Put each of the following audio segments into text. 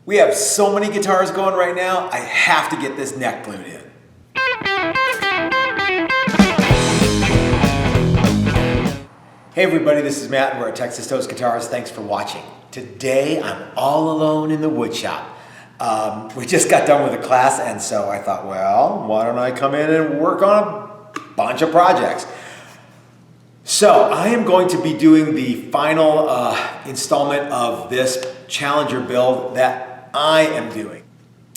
We have so many guitars going right now, I have to get this neck glued in. Hey everybody, this is Matt and we're at Texas Toast Guitars. Thanks for watching. Today I'm all alone in the wood shop. We just got done with a class and so I thought, well, why don't I come in and work on a bunch of projects. So I am going to be doing the final installment of this Challenger build that I am doing.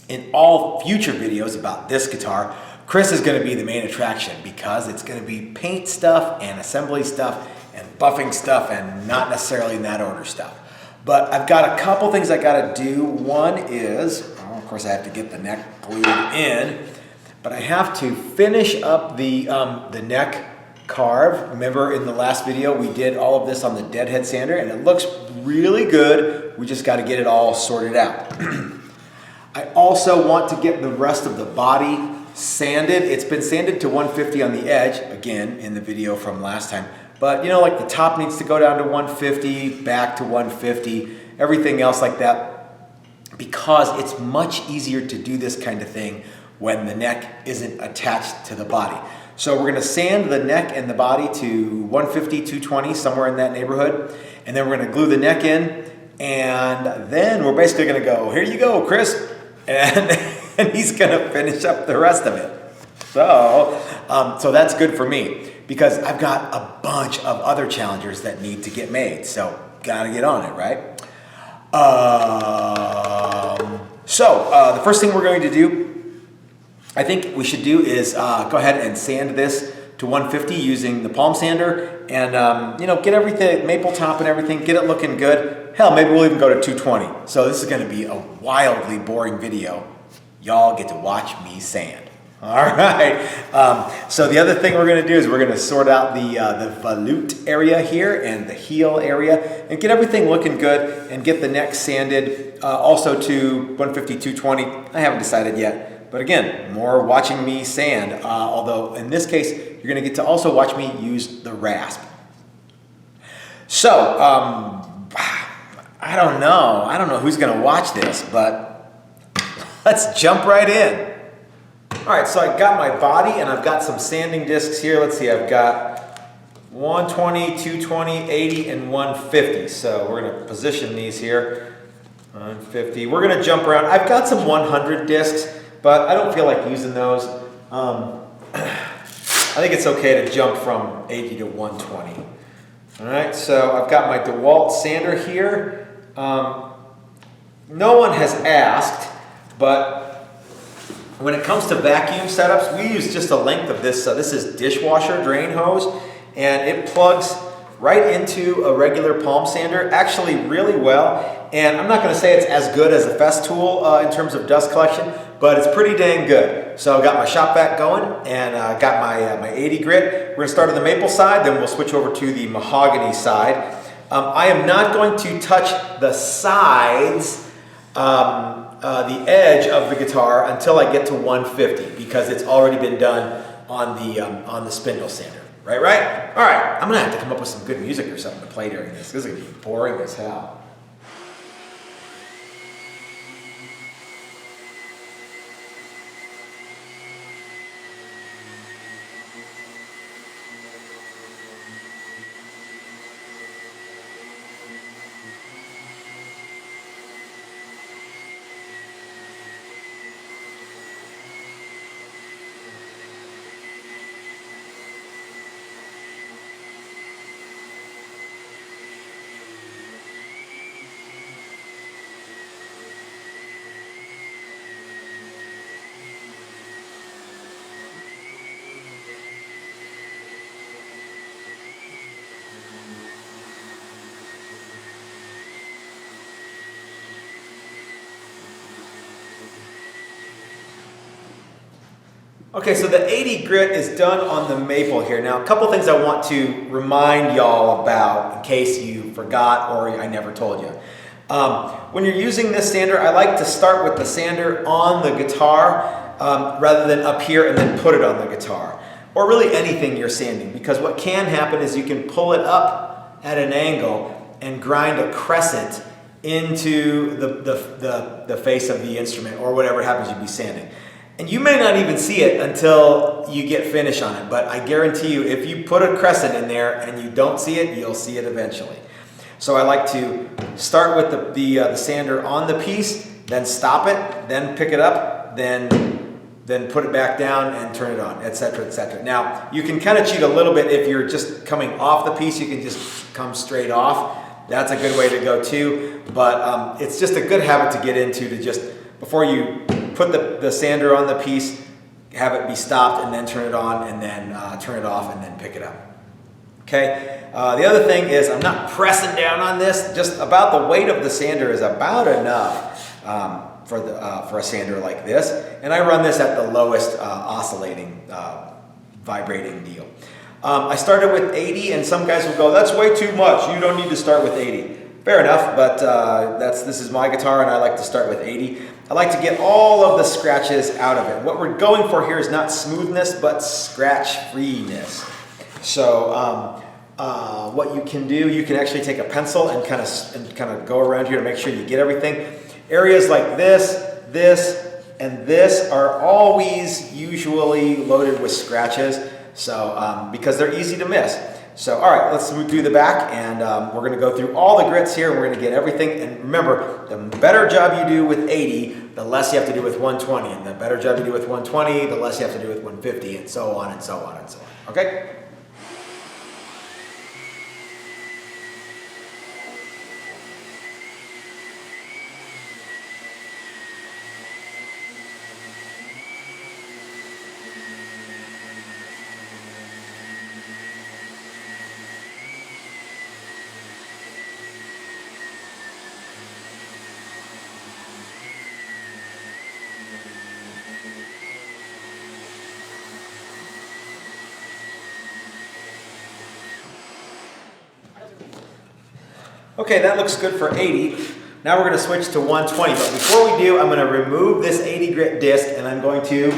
In all future videos about this guitar, Chris is going to be the main attraction because it's going to be paint stuff and assembly stuff and buffing stuff and not necessarily in that order stuff. But I've got a couple things I got to do. One is, well, of course I have to get the neck glued in, but I have to finish up the neck carve. Remember in the last video we did all of this on the deadhead sander and it looks really good. We just got to get it all sorted out. I also want to get the rest of the body sanded. It's been sanded to 150 on the edge, again in the video from last time. But you know, like the top needs to go down to 150, back to 150, everything else like that, because it's much easier to do this kind of thing when the neck isn't attached to the body. So we're going to sand the neck and the body to 150, 220, somewhere in that neighborhood. And then we're going to glue the neck in. And then we're basically going to go, here you go, Chris. And he's going to finish up the rest of it. So that's good for me because I've got a bunch of other Challengers that need to get made. So got to get on it, right? The first thing we're going to do, I think we should do is go ahead and sand this to 150 using the palm sander and you know, get everything, maple top and everything, get it looking good. Hell, maybe we'll even go to 220. So this is going to be a wildly boring video. Y'all get to watch me sand. All right. So the other thing we're going to do is we're going to sort out the volute area here and the heel area and get everything looking good and get the neck sanded also to 150, 220. I haven't decided yet. But again, more watching me sand, although in this case, you're going to get to also watch me use the rasp. So, I don't know who's going to watch this, but let's jump right in. All right, so I got my body and I've got some sanding discs here. Let's see, I've got 120, 220, 80, and 150. So we're going to position these here. 150. We're going to jump around. I've got some 100 discs. But I don't feel like using those. I think it's okay to jump from 80 to 120. All right, so I've got my DeWalt sander here. No one has asked, but when it comes to vacuum setups, we use just a length of this. This is dishwasher drain hose, and it plugs right into a regular palm sander, actually really well. And I'm not going to say it's as good as a Festool in terms of dust collection, but it's pretty dang good. So I got my shop vac going and got my 80 grit. We're going to start on the maple side, then we'll switch over to the mahogany side. I am not going to touch the sides, the edge of the guitar until I get to 150 because it's already been done on the spindle sander. Right? All right, I'm going to have to come up with some good music or something to play during this. This is going to be boring as hell. Okay, so the 80 grit is done on the maple here. Now, a couple things I want to remind y'all about in case you forgot or I never told you. When you're using this sander, I like to start with the sander on the guitar rather than up here and then put it on the guitar. Or really anything you're sanding, because what can happen is you can pull it up at an angle and grind a crescent into the face of the instrument or whatever it happens to be sanding. And you may not even see it until you get finish on it, but I guarantee you if you put a crescent in there and you don't see it, you'll see it eventually. So I like to start with the sander on the piece, then stop it, then pick it up, then put it back down and turn it on, etc., etc. Now, you can kind of cheat a little bit if you're just coming off the piece. You can just come straight off. That's a good way to go too, but it's just a good habit to get into, to just, before you put the sander on the piece, have it be stopped and then turn it on and then turn it off and then pick it up. Okay, the other thing is I'm not pressing down on this, just about the weight of the sander is about enough for a sander like this, and I run this at the lowest oscillating, vibrating deal. I started with 80, and some guys will go, that's way too much, you don't need to start with 80. Fair enough, but this is my guitar and I like to start with 80. I like to get all of the scratches out of it. What we're going for here is not smoothness, but scratch-freeness. So what you can do, you can actually take a pencil and kind of go around here to make sure you get everything. Areas like this, and this are always usually loaded with scratches, so because they're easy to miss. So, all right, let's do the back, and we're going to go through all the grits here, and we're going to get everything. And remember, the better job you do with 80, the less you have to do with 120, and the better job you do with 120, the less you have to do with 150, and so on and so on and so on. Okay? Okay, that looks good for 80. Now we're going to switch to 120, but before we do, I'm going to remove this 80 grit disc and I'm going to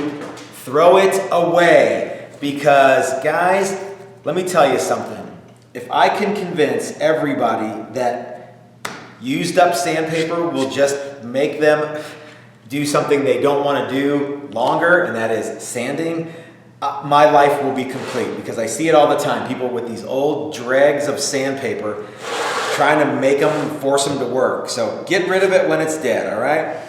throw it away. Because, guys, let me tell you something. If I can convince everybody that used up sandpaper will just make them do something they don't want to do longer, and that is sanding, my life will be complete, because I see it all the time. People with these old dregs of sandpaper trying to make them, force them to work. So get rid of it when it's dead, all right?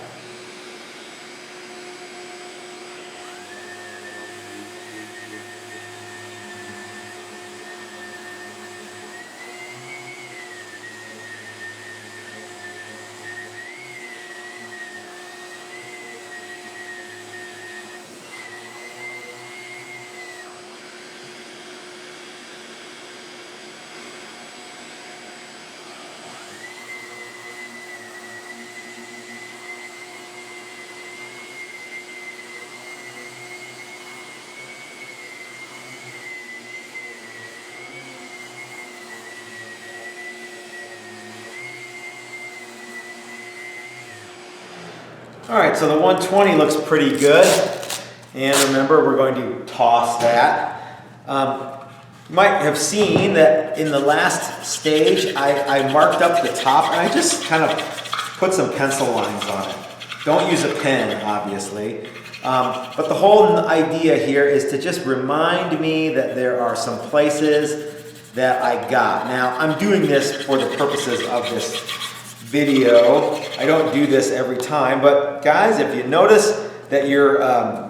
All right, so the 120 looks pretty good. And remember, we're going to toss that. You might have seen that in the last stage, I marked up the top and I just kind of put some pencil lines on it. Don't use a pen, obviously. But the whole idea here is to just remind me that there are some places that I got. Now, I'm doing this for the purposes of this video. I don't do this every time, but guys, if you notice that you're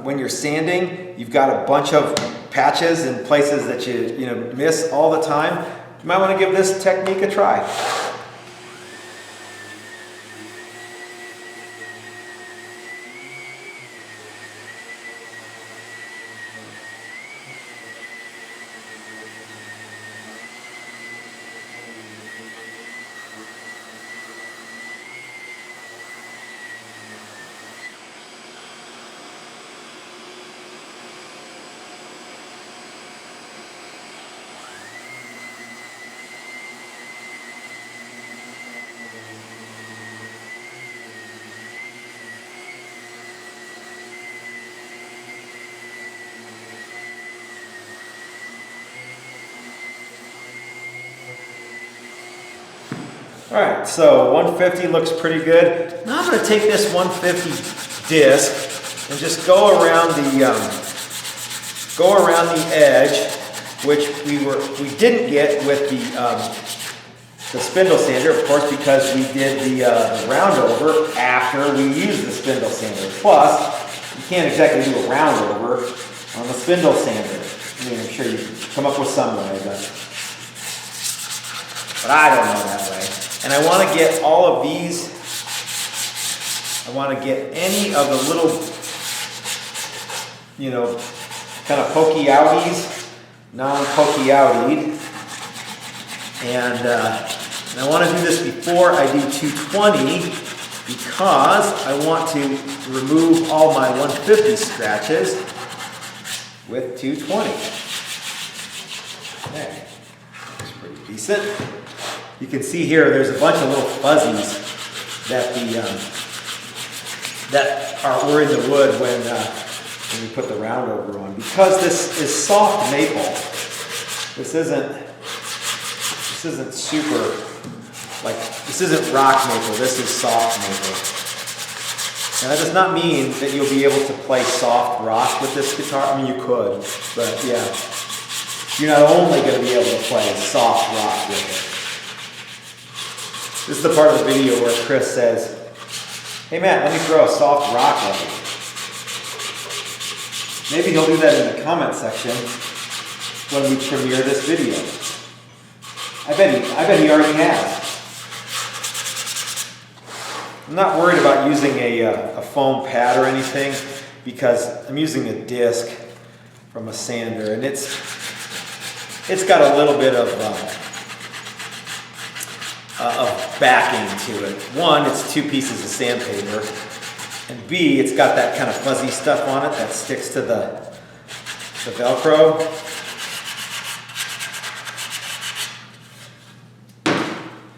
when you're sanding, you've got a bunch of patches and places that you miss all the time, you might want to give this technique a try. All right, so 150 looks pretty good. Now I'm going to take this 150 disc and just go around the edge, which we didn't get with the spindle sander, of course, because we did the round over after we used the spindle sander. Plus, you can't exactly do a round over on the spindle sander. I mean, I'm sure you can come up with some way, but I don't know that way. And I want to get all of these, I want to get any of the little, you know, kind of pokey outies, non-pokey outies. And I want to do this before I do 220 because I want to remove all my 150 scratches with 220. Okay, looks pretty decent. You can see here there's a bunch of little fuzzies that were in the wood when we put the round over on. Because this is soft maple, this isn't super, like, this isn't rock maple, this is soft maple. And that does not mean that you'll be able to play soft rock with this guitar. I mean, you could, but yeah. You're not only going to be able to play soft rock with it. This is the part of the video where Chris says, "Hey Matt, let me throw a soft rock at you." Maybe he'll do that in the comment section when we premiere this video. I bet he already has. I'm not worried about using a foam pad or anything because I'm using a disc from a sander, and it's got a little bit of backing to it. One, it's 2 pieces of sandpaper, and B, it's got that kind of fuzzy stuff on it that sticks to the Velcro.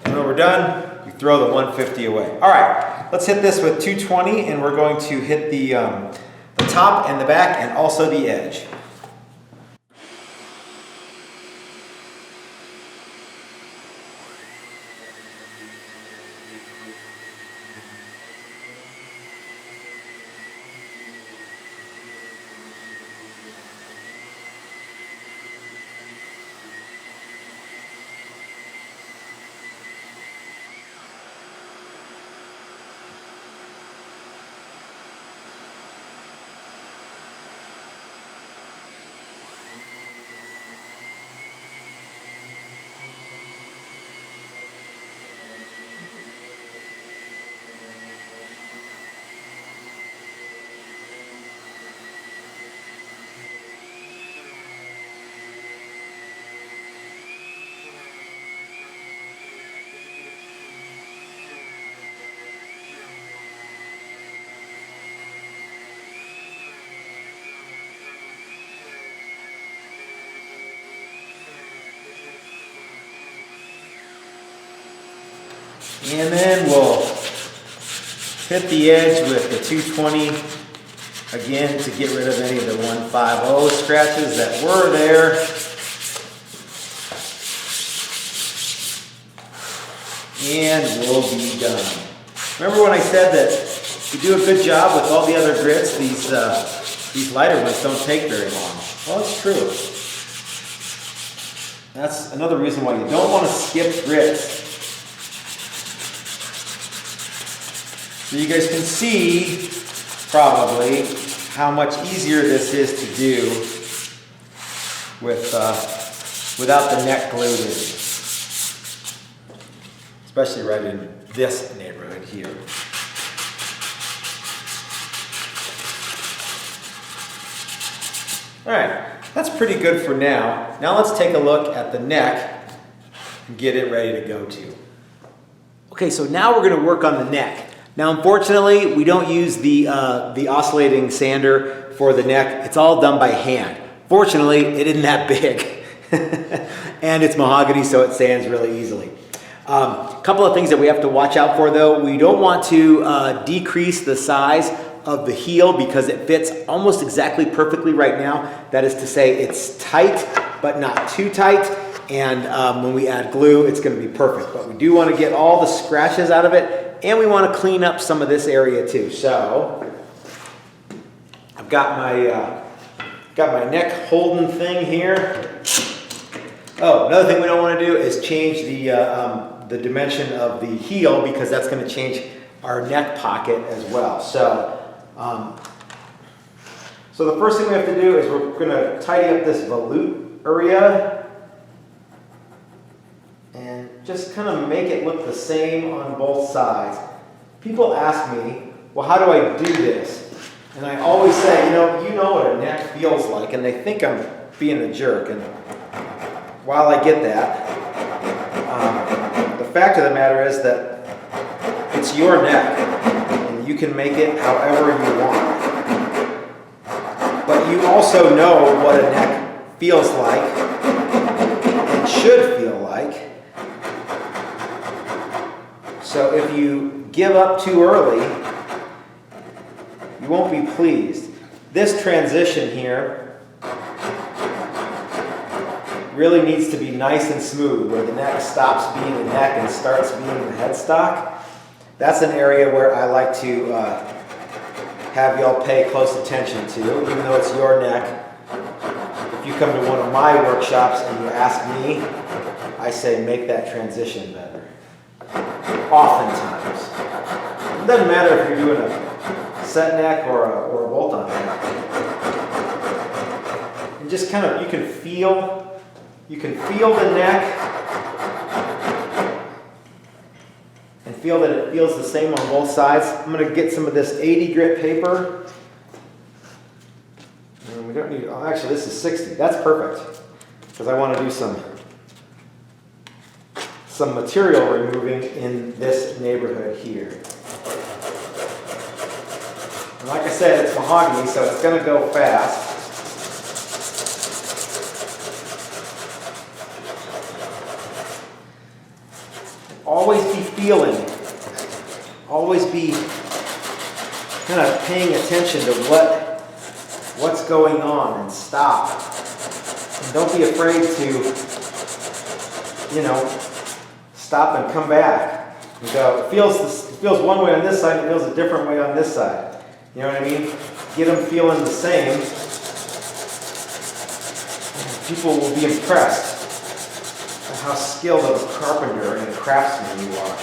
And when we're done, you throw the 150 away. All right, let's hit this with 220, and we're going to hit the top and the back and also the edge. And then we'll hit the edge with the 220 again to get rid of any of the 150 scratches that were there. And we'll be done. Remember when I said that you do a good job with all the other grits, these lighter ones don't take very long. Well, it's true. That's another reason why you don't want to skip grits. So you guys can see, probably, how much easier this is to do with, without the neck glued in. Especially right in this neighborhood here. All right, that's pretty good for now. Now let's take a look at the neck and get it ready to go to. Okay, so now we're going to work on the neck. Now, unfortunately, we don't use the oscillating sander for the neck. It's all done by hand. Fortunately, it isn't that big. And it's mahogany, so it sands really easily. A couple of things that we have to watch out for, though. We don't want to decrease the size of the heel because it fits almost exactly perfectly right now. That is to say, it's tight, but not too tight. And when we add glue, it's going to be perfect. But we do want to get all the scratches out of it, and we want to clean up some of this area too. So I've got my neck holding thing here. Oh, another thing we don't want to do is change the dimension of the heel, because that's going to change our neck pocket as well. So the first thing we have to do is we're going to tidy up this volute area and just kind of make it look the same on both sides. People ask me, well, how do I do this? And I always say, you know what a neck feels like, and they think I'm being a jerk. And while I get that, the fact of the matter is that it's your neck, and you can make it however you want. But you also know what a neck feels like and should feel like. So if you give up too early, you won't be pleased. This transition here really needs to be nice and smooth, where the neck stops being the neck and starts being the headstock. That's an area where I like to have y'all pay close attention to, even though it's your neck. If you come to one of my workshops and you ask me, I say make that transition better. Oftentimes. It doesn't matter if you're doing a set neck or a bolt-on neck. And just kind of, you can feel the neck and feel that it feels the same on both sides. I'm going to get some of this 80 grit paper. And we don't need, oh, actually this is 60. That's perfect, because I want to do some material removing in this neighborhood here. And like I said, it's mahogany, so it's going to go fast. Always be feeling, always be kind of paying attention to what's going on, and stop. And don't be afraid to, stop and come back and go. It feels one way on this side, it feels a different way on this side. You know what I mean? Get them feeling the same. People will be impressed at how skilled of a carpenter and a craftsman you are.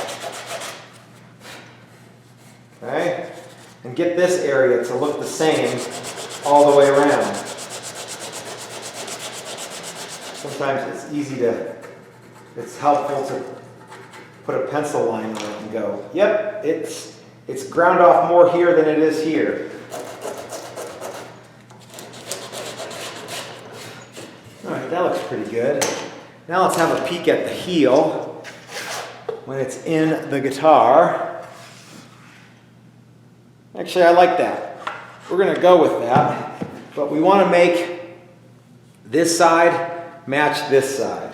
Okay? And get this area to look the same all the way around. Sometimes it's helpful to put a pencil line on it and go, yep, it's ground off more here than it is here. All right, that looks pretty good. Now let's have a peek at the heel when it's in the guitar. Actually, I like that. We're going to go with that, but we want to make this side match this side,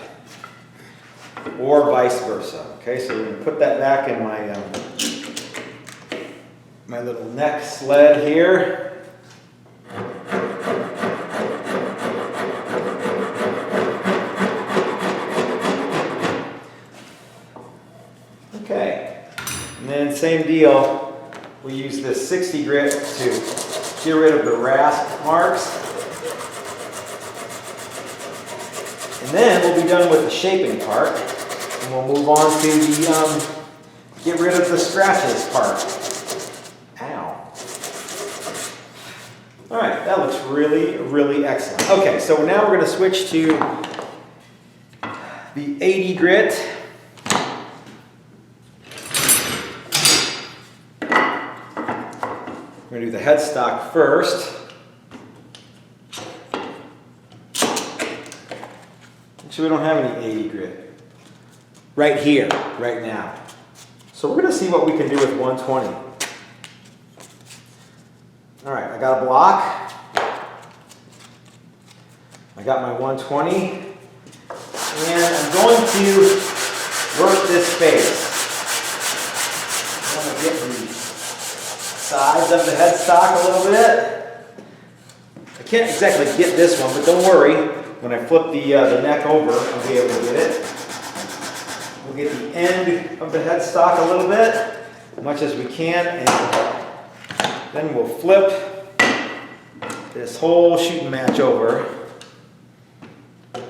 or vice versa. Okay, so we're going to put that back in my little neck sled here. Okay, and then same deal. We use this 60 grit to get rid of the rasp marks. And then we'll be done with the shaping part. And we'll move on to the get rid of the scratches part. Ow. All right, that looks really, really excellent. Okay, so now we're going to switch to the 80 grit. We're going to do the headstock first. Actually, we don't have any 80 grit right here, right now. So we're going to see what we can do with 120. All right, I got a block. I got my 120. And I'm going to work this space. I'm going to get the sides of the headstock a little bit. I can't exactly get this one, but don't worry. when I flip the neck over, I'll be able to get it. We'll get the end of the headstock a little bit, as much as we can, and then we'll flip this whole shooting match over and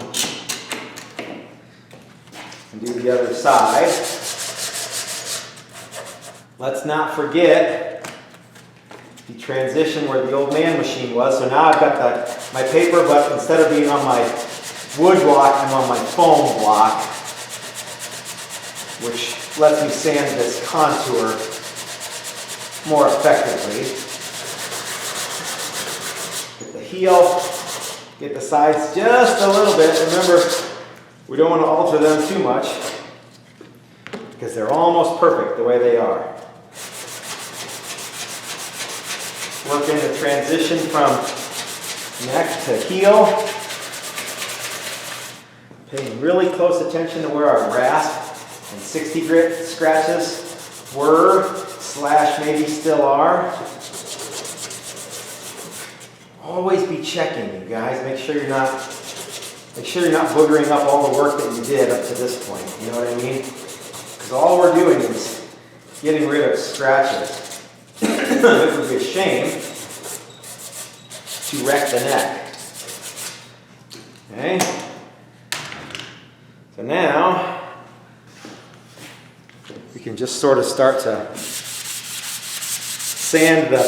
do the other side. Let's not forget the transition where the old man machine was. So now I've got my paper, but instead of being on my wood block, I'm on my foam block, which lets me sand this contour more effectively. Get the heel, get the sides just a little bit. Remember, we don't want to alter them too much because they're almost perfect the way they are. Working the transition from neck to heel. Paying really close attention to where our rasp and 60 grit scratches were, / maybe still are. Always be checking, you guys. Make sure you're not boogering up all the work that you did up to this point. You know what I mean? Because all we're doing is getting rid of scratches. It would be a shame to wreck the neck. Okay? So now, we can just sort of start to sand the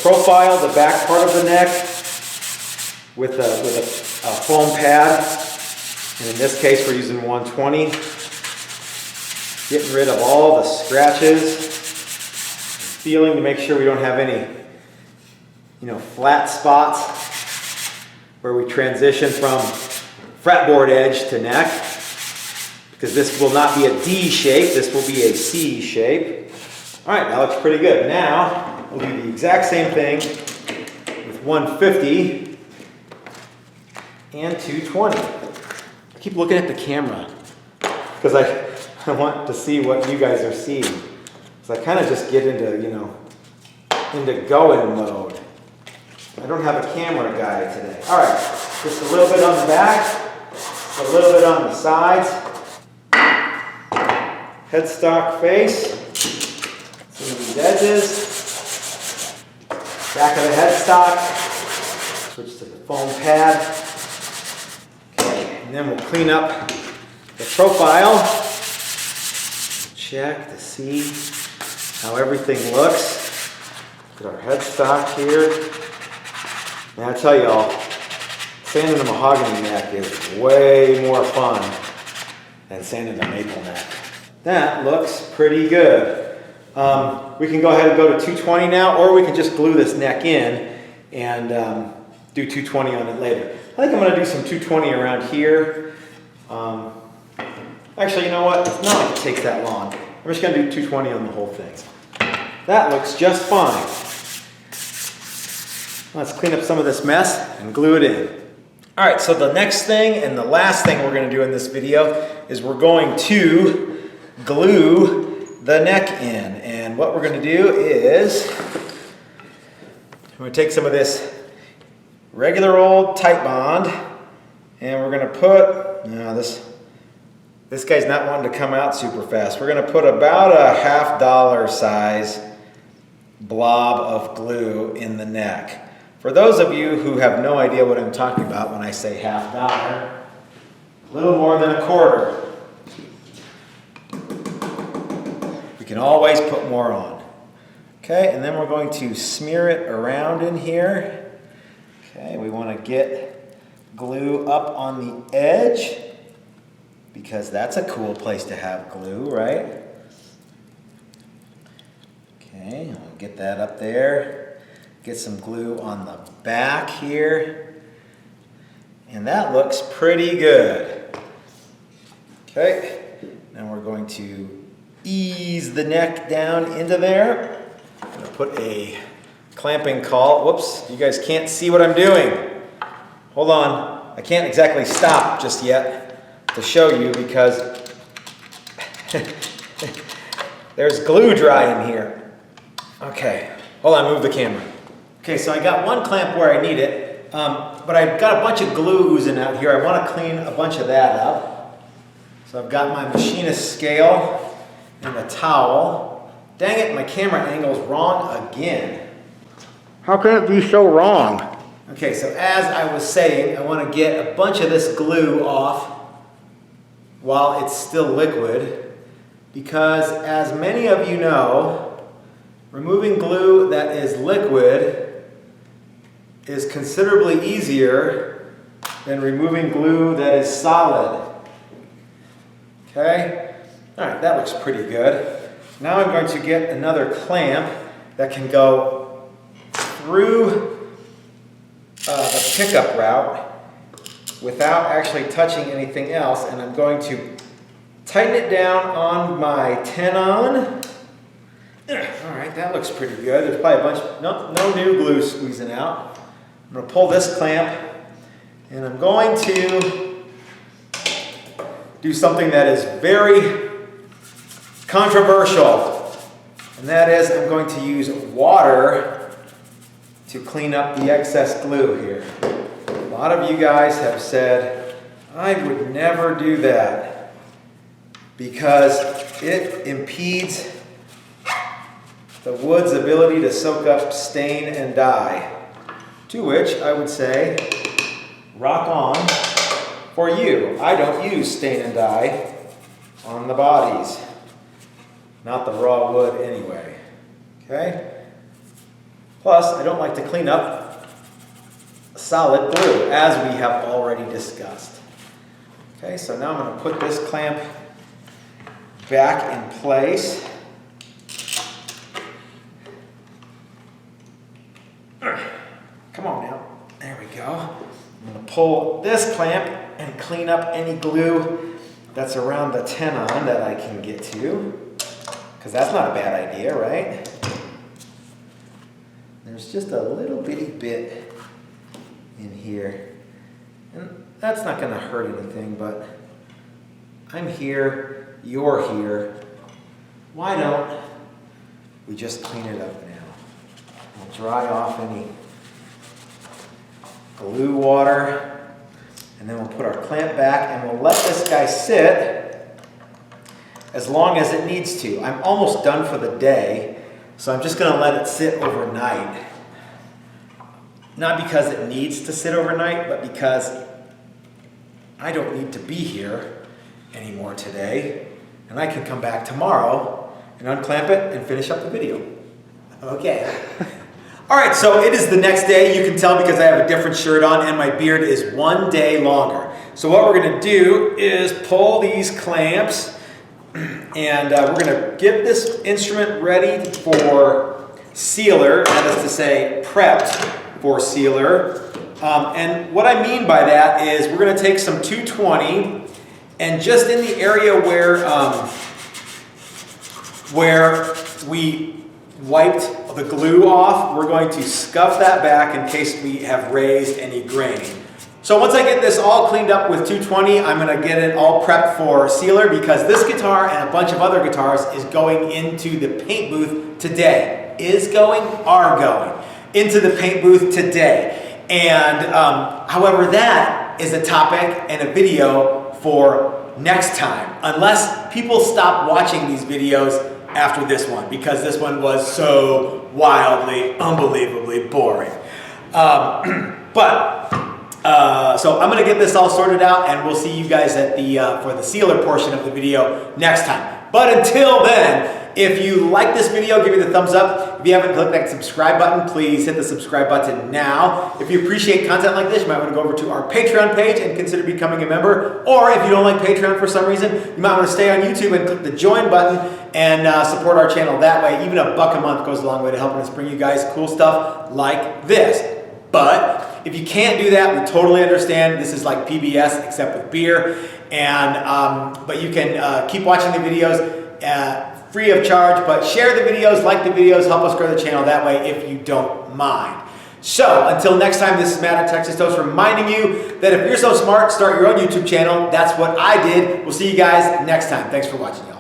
profile, the back part of the neck, with a foam pad. And in this case, we're using 120. Getting rid of all the scratches. Feeling to make sure we don't have any, flat spots where we transition from fretboard edge to neck, because this will not be a D shape, this will be a C shape. All right, that looks pretty good. Now, we'll do the exact same thing with 150 and 220. I keep looking at the camera because I want to see what you guys are seeing. So I kind of just get into, into going mode. I don't have a camera guy today. All right, just a little bit on the back, a little bit on the sides. Headstock face, some of these edges. Back of the headstock, switch to the foam pad. Okay, and then we'll clean up the profile. Check to see how everything looks. Look at our headstock here. And I tell y'all, sanding a mahogany neck is way more fun than sanding a maple neck. That looks pretty good. We can go ahead and go to 220 now, or we can just glue this neck in and do 220 on it later. I think I'm going to do some 220 around here. Actually, you know what? It's not like it takes that long. I'm just going to do 220 on the whole thing. That looks just fine. Let's clean up some of this mess and glue it in. All right, so the next thing and the last thing we're going to do in this video is we're going to glue the neck in. And what we're going to do is we're going to take some of this regular old Titebond and we're going to put, this guy's not wanting to come out super fast. We're going to put about a $50 size blob of glue in the neck. For those of you who have no idea what I'm talking about when I say $50, a little more than a quarter. We can always put more on. Okay, and then we're going to smear it around in here. Okay, we want to get glue up on the edge because that's a cool place to have glue, right? Okay, I'll get that up there. Get some glue on the back here. And that looks pretty good. Okay, now we're going to ease the neck down into there. I'm going to put a clamping caul. Whoops, you guys can't see what I'm doing. Hold on, I can't exactly stop just yet to show you because there's glue dry in here. Okay, hold on, move the camera. Okay, so I got one clamp where I need it, But I've got a bunch of glue oozing out here. I want to clean a bunch of that up. So I've got my machinist scale and a towel. Dang it, my camera angle's wrong again. How can it be so wrong? Okay, so as I was saying, I want to get a bunch of this glue off while it's still liquid, because as many of you know, removing glue that is liquid is considerably easier than removing glue that is solid. Okay? All right, that looks pretty good. Now I'm going to get another clamp that can go through the pickup route without actually touching anything else, and I'm going to tighten it down on my tenon. All right, that looks pretty good. There's probably a bunch, no new glue squeezing out. I'm going to pull this clamp, and I'm going to do something that is very controversial, and that is I'm going to use water to clean up the excess glue here. A lot of you guys have said, I would never do that because it impedes the wood's ability to soak up stain and dye. To which I would say, rock on for you. I don't use stain and dye on the bodies. Not the raw wood anyway. Okay? Plus, I don't like to clean up solid glue, as we have already discussed. Okay, so now I'm going to put this clamp back in place. Come on now. There we go. I'm going to pull this clamp and clean up any glue that's around the tenon that I can get to, because that's not a bad idea, right? There's just a little bitty bit in here, and that's not going to hurt anything, but I'm here, you're here. Why don't we just clean it up now? We'll dry off any glue water, and then we'll put our clamp back, and we'll let this guy sit as long as it needs to. I'm almost done for the day, so I'm just going to let it sit overnight. Not because it needs to sit overnight, but because I don't need to be here anymore today, and I can come back tomorrow and unclamp it and finish up the video. Okay. All right, so it is the next day. You can tell because I have a different shirt on and my beard is 1 day longer. So what we're going to do is pull these clamps, and we're going to get this instrument ready for sealer, that is to say prepped for sealer. And what I mean by that is we're going to take some 220, and just in the area where we wiped the glue off, we're going to scuff that back in case we have raised any grain. So once I get this all cleaned up with 220, I'm going to get it all prepped for sealer, because this guitar and a bunch of other guitars is going into the paint booth today. Are going into the paint booth today. And however, that is a topic and a video for next time, unless people stop watching these videos after this one, because this one was so wildly, unbelievably boring. So I'm going to get this all sorted out, and we'll see you guys at the for the sealer portion of the video next time. But until then, if you like this video, give me the thumbs up. If you haven't clicked that subscribe button, please hit the subscribe button now. If you appreciate content like this, you might want to go over to our Patreon page and consider becoming a member. Or if you don't like Patreon for some reason, you might want to stay on YouTube and click the join button and support our channel that way. Even $1 a month goes a long way to helping us bring you guys cool stuff like this. But if you can't do that, we totally understand. This is like PBS except with beer. And but you can keep watching the videos free of charge, but share the videos, like the videos, help us grow the channel that way if you don't mind. So until next time, this is Matt at Texas Toast reminding you that if you're so smart, start your own YouTube channel. That's what I did. We'll see you guys next time. Thanks for watching, y'all.